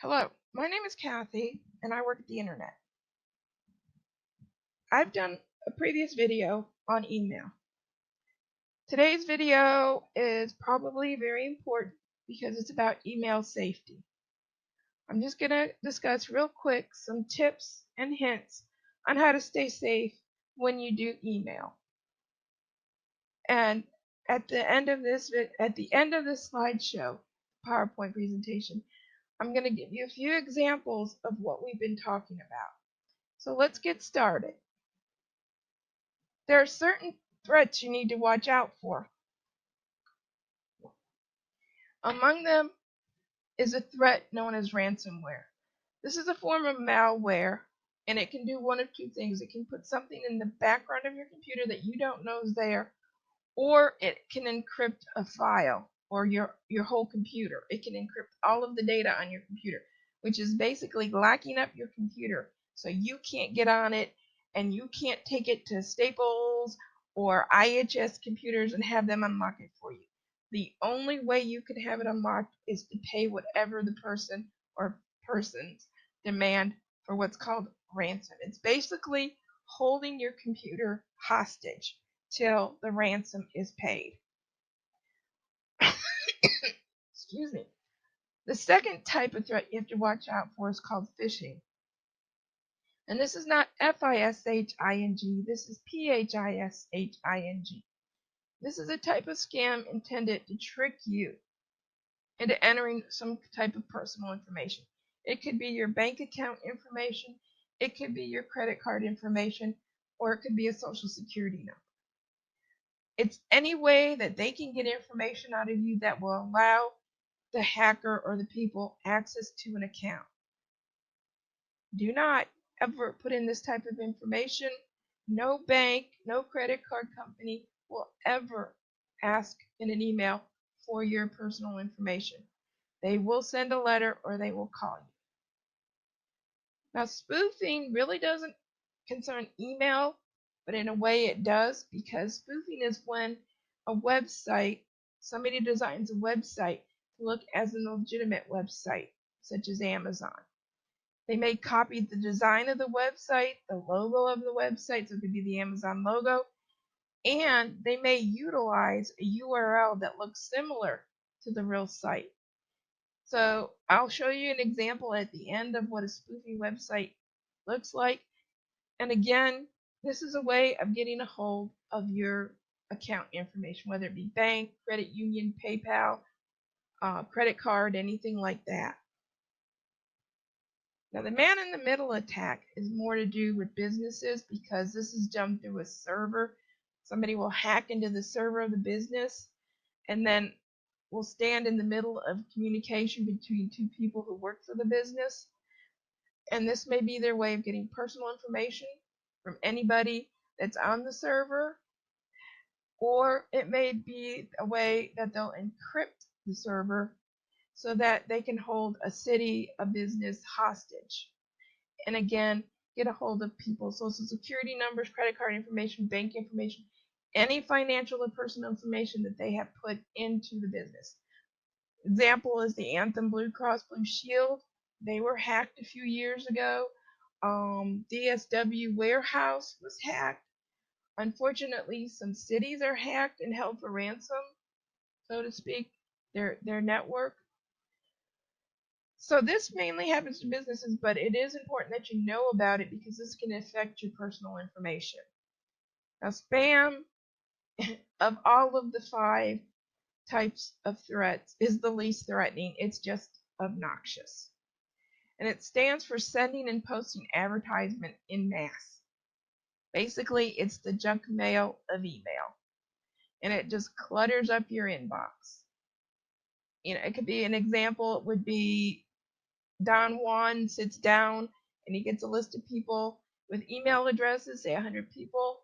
Hello, my name is Kathy and I work at the internet. I've done a previous video on email. Today's video is probably very important because it's about email safety. I'm just going to discuss real quick some tips and hints on how to stay safe when you do email. And at the end of this slideshow, PowerPoint presentation, I'm going to give you a few examples of what we've been talking about. So let's get started. There are certain threats you need to watch out for. Among them is a threat known as ransomware. This is a form of malware, and it can do one of two things. It can put something in the background of your computer that you don't know is there, or it can encrypt a file or your whole computer. It can encrypt all of the data on your computer, which is basically locking up your computer so you can't get on it and you can't take it to Staples or IHS computers and have them unlock it for you. The only way you could have it unlocked is to pay whatever the person or persons demand for what's called ransom. It's basically holding your computer hostage till the ransom is paid. Excuse me. The second type of threat you have to watch out for is called phishing. And this is not F-I-S-H-I-N-G, this is P-H-I-S-H-I-N-G. This is a type of scam intended to trick you into entering some type of personal information. It could be your bank account information, it could be your credit card information, or it could be a social security number. It's any way that they can get information out of you that will allow the hacker or the people access to an account. Do not ever put in this type of information. No bank, no credit card company will ever ask in an email for your personal information. They will send a letter or they will call you. Now, spoofing really doesn't concern email, but in a way it does, because spoofing is when somebody designs a website to look as a legitimate website, such as Amazon. They may copy the design of the website, the logo of the website, so it could be the Amazon logo, and they may utilize a URL that looks similar to the real site. So I'll show you an example at the end of what a spoofing website looks like. And again, this is a way of getting a hold of your account information, whether it be bank, credit union, PayPal, credit card, anything like that. Now, the man in the middle attack is more to do with businesses because this is done through a server. Somebody will hack into the server of the business and then will stand in the middle of communication between two people who work for the business. And this may be their way of getting personal information from anybody that's on the server, or it may be a way that they'll encrypt the server so that they can hold a city, a business hostage. And again, get a hold of people's social security numbers, credit card information, bank information, any financial or personal information that they have put into the business. Example is the Anthem Blue Cross Blue Shield. They were hacked a few years ago. DSW Warehouse was hacked. Unfortunately, some cities are hacked and held for ransom, so to speak, their network. So this mainly happens to businesses, but it is important that you know about it because this can affect your personal information. Now, spam, of all of the 5 types of threats, is the least threatening. It's just obnoxious. And it stands for sending and posting advertisement in mass. Basically, it's the junk mail of email. And it just clutters up your inbox. It could be an example, it would be Don Juan sits down and he gets a list of people with email addresses, say 100 people.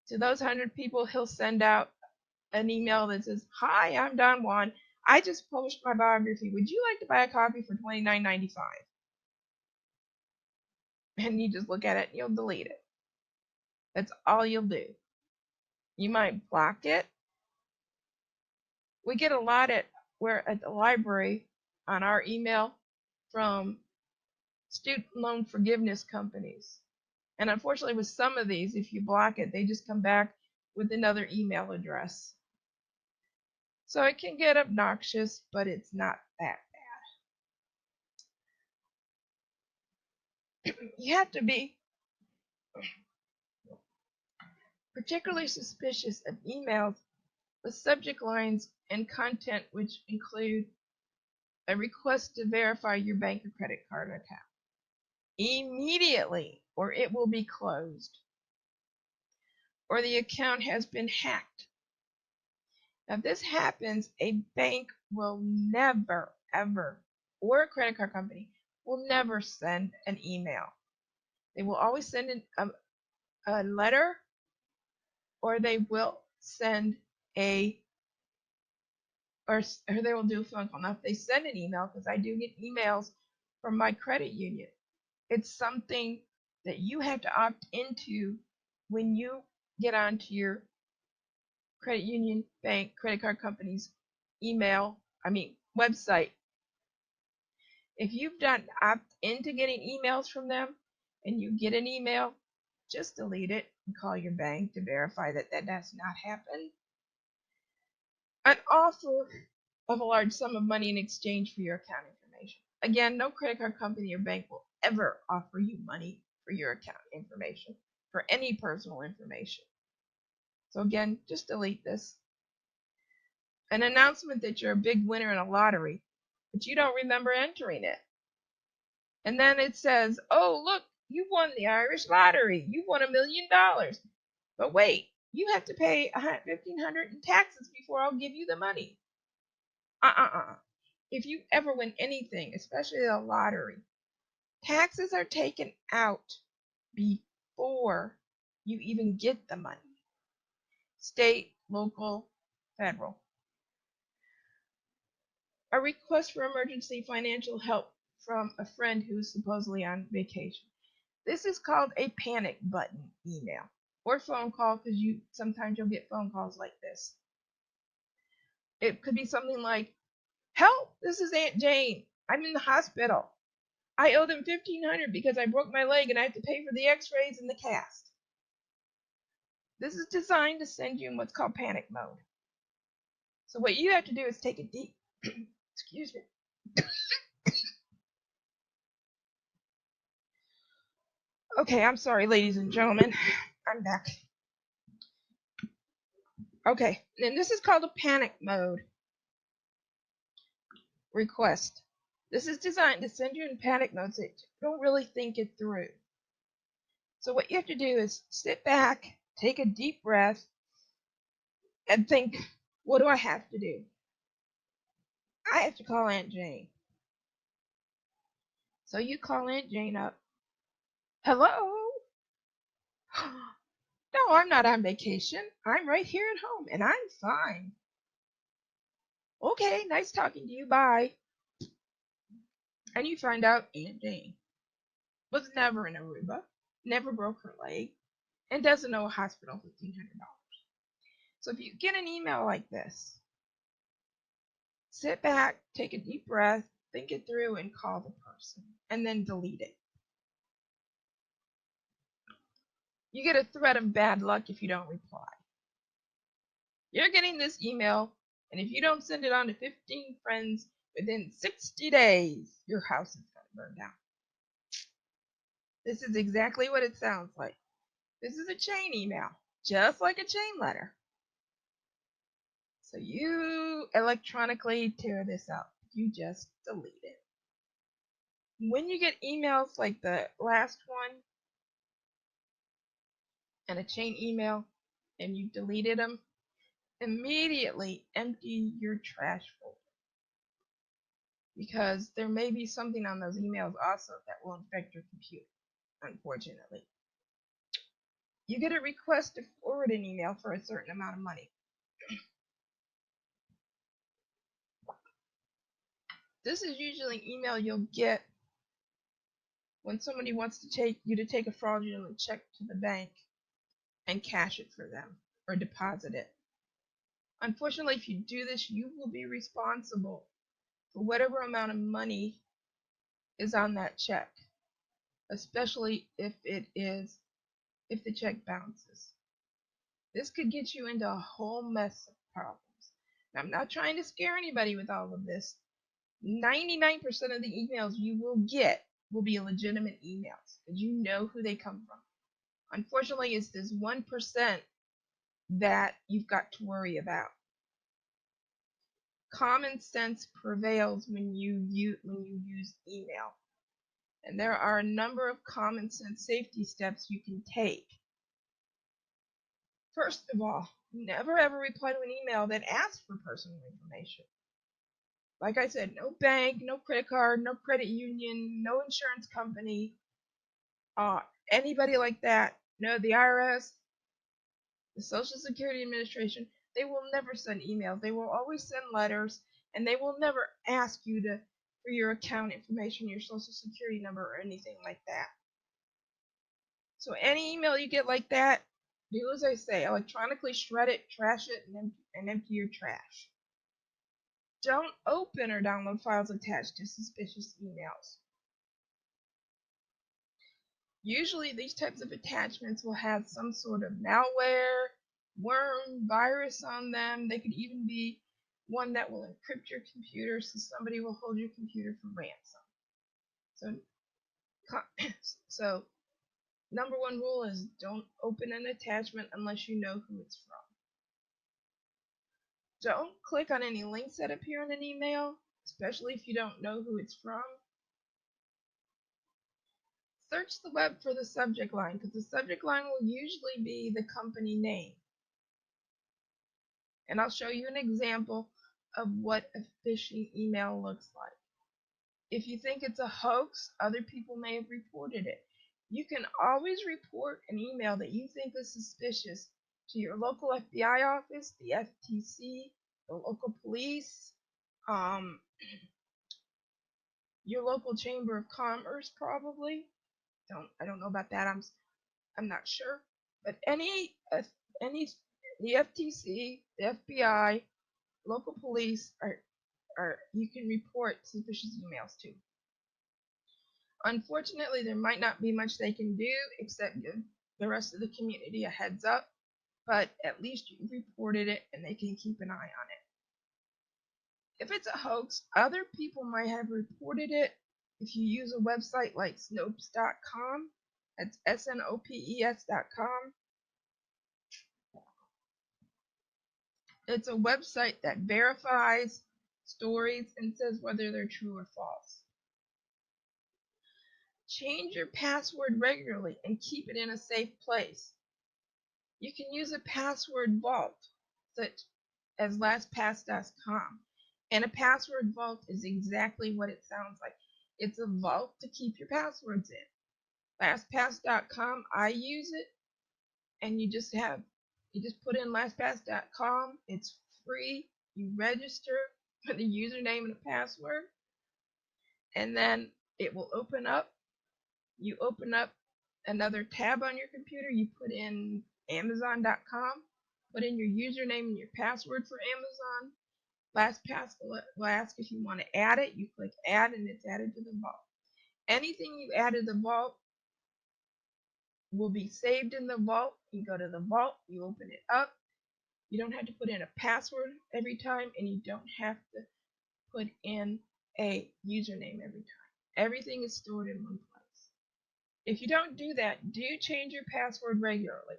To those 100 people, he'll send out an email that says, "Hi, I'm Don Juan. I just published my biography. Would you like to buy a copy for $29.95?" And you just look at it and you'll delete it. That's all you'll do. You might block it. We get a lot at the library on our email from student loan forgiveness companies. And unfortunately, with some of these, if you block it, they just come back with another email address. So it can get obnoxious, but it's not that bad. You have to be particularly suspicious of emails with subject lines and content which include a request to verify your bank or credit card account immediately, or it will be closed, or the account has been hacked. Now, if this happens, a bank will never, ever, or a credit card company will never send an email. They will always send a letter, or they will send or they will do a phone call. Now, if they send an email, because I do get emails from my credit union, it's something that you have to opt into when you get onto your credit union, bank, credit card company's website. If you've done opt into getting emails from them and you get an email, just delete it and call your bank to verify that that does not happen. An offer of a large sum of money in exchange for your account information. Again, no credit card company or bank will ever offer you money for your account information, for any personal information. So again, just delete this. An announcement that you're a big winner in a lottery, but you don't remember entering it. And then it says, oh, look, you won the Irish lottery. You won $1 million. But wait, you have to pay $1,500 in taxes before I'll give you the money. If you ever win anything, especially the lottery, taxes are taken out before you even get the money. State, local, federal. A request for emergency financial help from a friend who's supposedly on vacation. This is called a panic button email or phone call, because sometimes you'll get phone calls like this. It could be something like, help, this is Aunt Jane. I'm in the hospital. I owe them $1,500 because I broke my leg and I have to pay for the x-rays and the cast. This is designed to send you in what's called panic mode. So what you have to do is take a deep, excuse me. Okay, I'm sorry, ladies and gentlemen. I'm back. Okay, and this is called a panic mode request. This is designed to send you in panic mode so you don't really think it through. So what you have to do is sit back, take a deep breath, and think, what do I have to do? I have to call Aunt Jane. So you call Aunt Jane up. Hello? No, I'm not on vacation. I'm right here at home, and I'm fine. Okay, nice talking to you. Bye. And you find out Aunt Jane was never in Aruba, never broke her leg, and doesn't owe a hospital $1,500. So if you get an email like this, sit back, take a deep breath, think it through, and call the person, and then delete it. You get a threat of bad luck if you don't reply. You're getting this email, and if you don't send it on to 15 friends within 60 days, your house is going to burn down. This is exactly what it sounds like. This is a chain email, just like a chain letter. So you electronically tear this up. You just delete it. When you get emails like the last one and a chain email and you deleted them, immediately empty your trash folder, because there may be something on those emails also that will infect your computer, unfortunately. You get a request to forward an email for a certain amount of money. This is usually an email you'll get when somebody wants to take a fraudulent check to the bank and cash it for them or deposit it. Unfortunately, if you do this, you will be responsible for whatever amount of money is on that check, especially if the check bounces. This could get you into a whole mess of problems. Now, I'm not trying to scare anybody with all of this. 99% of the emails you will get will be legitimate emails because you know who they come from. Unfortunately, it's this 1% that you've got to worry about. Common sense prevails when you use email. And there are a number of common sense safety steps you can take. First of all, never ever reply to an email that asks for personal information. Like I said, no bank, no credit card, no credit union, no insurance company, anybody like that, no, the IRS, the Social Security Administration, they will never send emails. They will always send letters, and they will never ask you for your account information, your Social Security number, or anything like that. So any email you get like that, do as I say, electronically shred it, trash it, and empty your trash. Don't open or download files attached to suspicious emails. Usually these types of attachments will have some sort of malware, worm, virus on them. They could even be one that will encrypt your computer so somebody will hold your computer for ransom. So number one rule is don't open an attachment unless you know who it's from. Don't click on any links that appear in an email, especially if you don't know who it's from. Search the web for the subject line, because the subject line will usually be the company name. And I'll show you an example of what a phishing email looks like. If you think it's a hoax, other people may have reported it. You can always report an email that you think is suspicious to your local FBI office, the FTC, the local police, your local chamber of commerce, probably. I don't know about that. I'm not sure. But any the FTC, the FBI, local police are you can report suspicious emails to. Unfortunately, there might not be much they can do except give the rest of the community a heads up, but at least you've reported it and they can keep an eye on it. If it's a hoax, other people might have reported it. If you use a website like Snopes.com, that's SNOPES.com, it's a website that verifies stories and says whether they're true or false. Change your password regularly and keep it in a safe place. You can use a password vault, such as LastPass.com. And a password vault is exactly what it sounds like. It's a vault to keep your passwords in. LastPass.com, I use it, and you just put in LastPass.com. It's free. You register with a username and a password, and then it will open up. You open up another tab on your computer. You put in Amazon.com, put in your username and your password for Amazon. LastPass will ask if you want to add it. You click add, and it's added to the vault. Anything you add to the vault will be saved in the vault. You go to the vault, you open it up. You don't have to put in a password every time, and you don't have to put in a username every time. Everything is stored in one place. If you don't do that, do change your password regularly.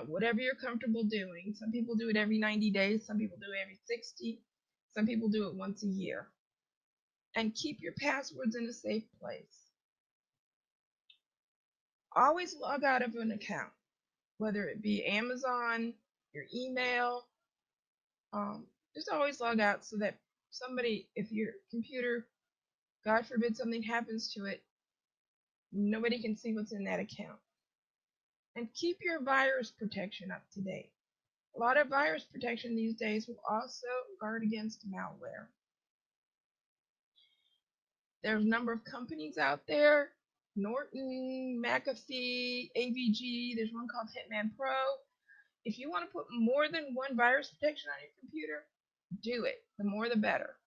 Whatever you're comfortable doing. Some people do it every 90 days, some people do it every 60, some people do it once a year. And keep your passwords in a safe place. Always log out of an account, whether it be Amazon, your email. Just always log out so that if your computer, God forbid something happens to it, nobody can see what's in that account. And keep your virus protection up to date. A lot of virus protection these days will also guard against malware. There's a number of companies out there, Norton, McAfee, AVG, there's one called Hitman Pro. If you want to put more than one virus protection on your computer, do it. The more the better.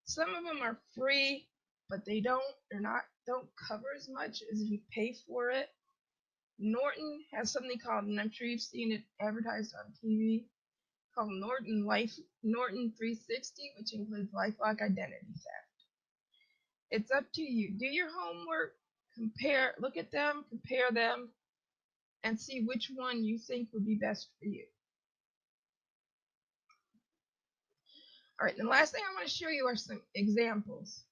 Some of them are free, but don't cover as much as if you pay for it. Norton has something called, and I'm sure you've seen it advertised on TV, called Norton 360, which includes LifeLock identity theft. It's up to you. Do your homework, look at them, compare them, and see which one you think would be best for you. All right, the last thing I want to show you are some examples.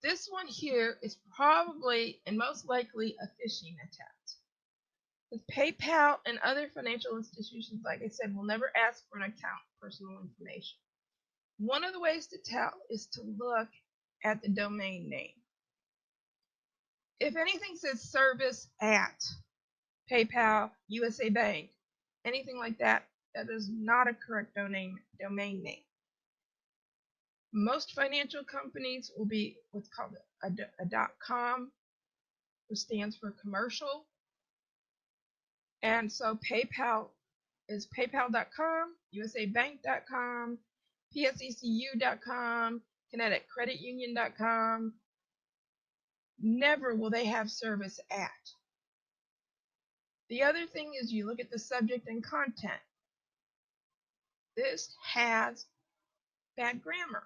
This one here is probably and most likely a phishing attempt. With PayPal and other financial institutions, like I said, will never ask for an account personal information. One of the ways to tell is to look at the domain name. If anything says service at PayPal, USA Bank, anything like that, that is not a correct domain name. Most financial companies will be what's called a .com, which stands for commercial. And so PayPal is paypal.com, usabank.com, psecu.com, connecticutcreditunion.com. Never will they have service at. The other thing is you look at the subject and content. This has bad grammar.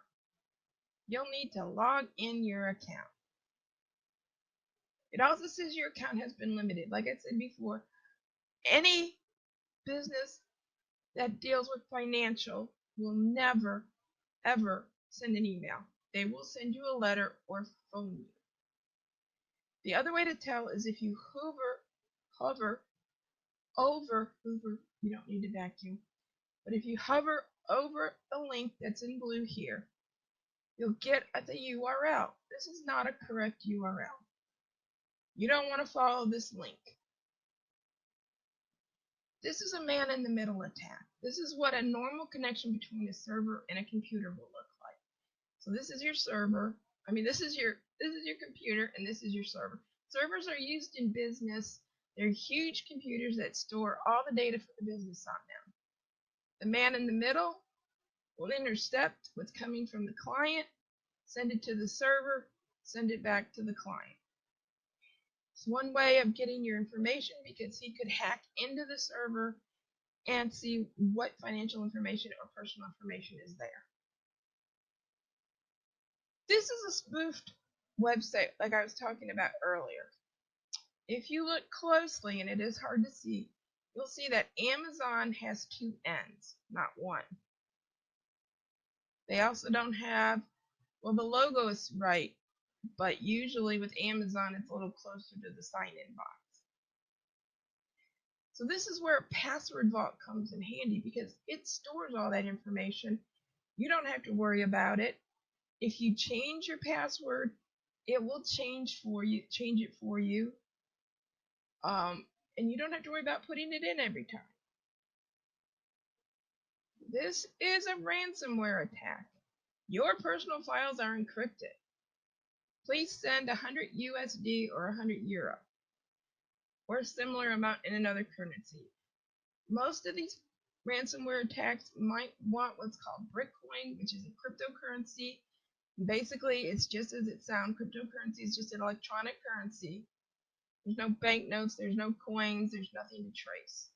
You'll need to log in your account. It also says your account has been limited. Like I said before, any business that deals with financial will never, ever send an email. They will send you a letter or phone you. The other way to tell is if you hover over, you don't need to vacuum, but if you hover over the link that's in blue here, you'll get at the URL. This is not a correct URL. You don't want to follow this link. This is a man-in-the-middle attack. This is what a normal connection between a server and a computer will look like. So this is your server. This is your computer, and this is your server. Servers are used in business. They're huge computers that store all the data for the business on them. The man in the middle will intercept what's coming from the client, send it to the server, send it back to the client. It's one way of getting your information because he could hack into the server and see what financial information or personal information is there. This is a spoofed website like I was talking about earlier. If you look closely, and it is hard to see, you'll see that Amazon has two N's, not one. They also don't have, well, the logo is right, but usually with Amazon it's a little closer to the sign-in box. So this is where Password Vault comes in handy because it stores all that information. You don't have to worry about it. If you change your password, it will change it for you. And you don't have to worry about putting it in every time. This is a ransomware attack. Your personal files are encrypted. Please send 100 USD or 100 euro or a similar amount in another currency. Most of these ransomware attacks might want what's called Bitcoin, which is a cryptocurrency. Basically, it's just as it sounds. Cryptocurrency is just an electronic currency. There's no banknotes, there's no coins, there's nothing to trace.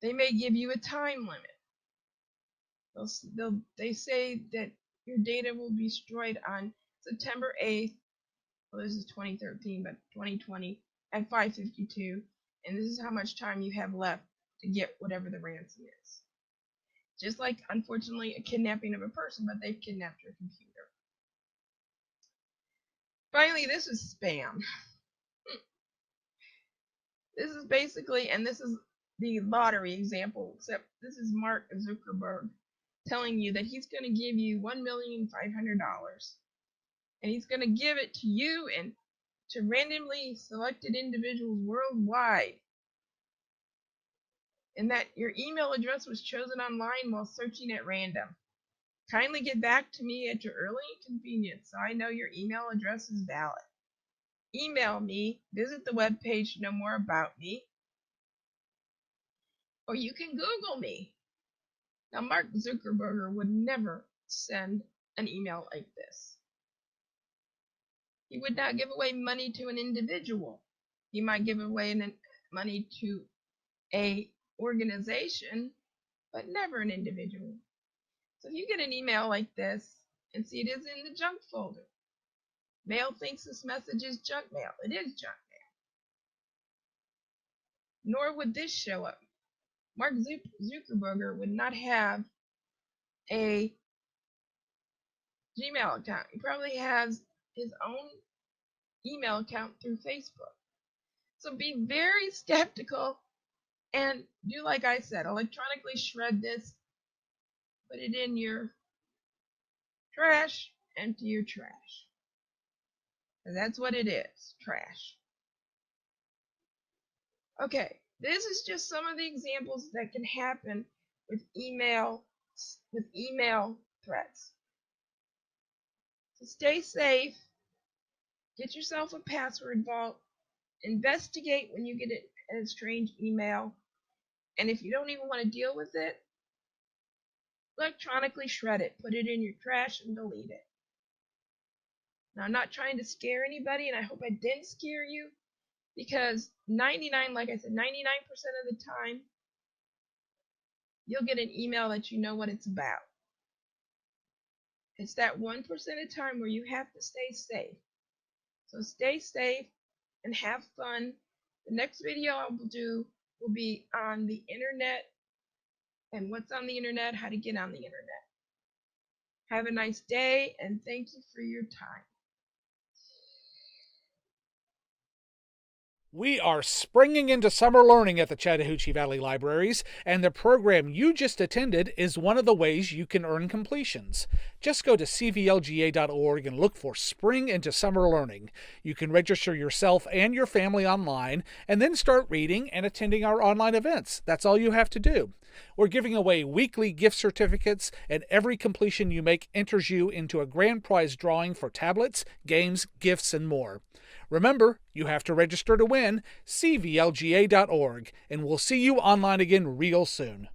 They may give you a time limit. They say that your data will be destroyed on September 8th, well, this is 2013, but 2020 at 5:52, and this is how much time you have left to get whatever the ransom is. Just like, unfortunately, a kidnapping of a person, but they've kidnapped your computer. Finally, this is spam. This is basically, and this is the lottery example, except this is Mark Zuckerberg telling you that he's going to give you $1,500,000, and he's going to give it to you and to randomly selected individuals worldwide, and that your email address was chosen online while searching at random. Kindly get back to me at your early convenience so I know your email address is valid. Email me, visit the webpage to know more about me, or you can Google me. Now, Mark Zuckerberg would never send an email like this. He would not give away money to an individual. He might give away money to a organization, but never an individual. So if you get an email like this and see it is in the junk folder, mail thinks this message is junk mail. It is junk mail. Nor would this show up. Mark Zuckerberg would not have a Gmail account. He probably has his own email account through Facebook. So be very skeptical and do like I said, electronically shred this, put it in your trash, empty your trash. And that's what it is, trash. Okay, this is just some of the examples that can happen with email threats. So stay safe, get yourself a password vault, investigate when you get a strange email, and if you don't even want to deal with it, electronically shred it, put it in your trash and delete it. Now, I'm not trying to scare anybody, and I hope I didn't scare you, because like I said, 99% of the time, you'll get an email that you know what it's about. It's that 1% of time where you have to stay safe. So stay safe and have fun. The next video I will do will be on the internet and what's on the internet, how to get on the internet. Have a nice day, and thank you for your time. We are springing into summer learning at the Chattahoochee Valley Libraries, and the program you just attended is one of the ways you can earn completions. Just go to cvlga.org and look for Spring into Summer Learning. You can register yourself and your family online, and then start reading and attending our online events. That's all you have to do. We're giving away weekly gift certificates, and every completion you make enters you into a grand prize drawing for tablets, games, gifts, and more. Remember, you have to register to win. cvlga.org, and we'll see you online again real soon.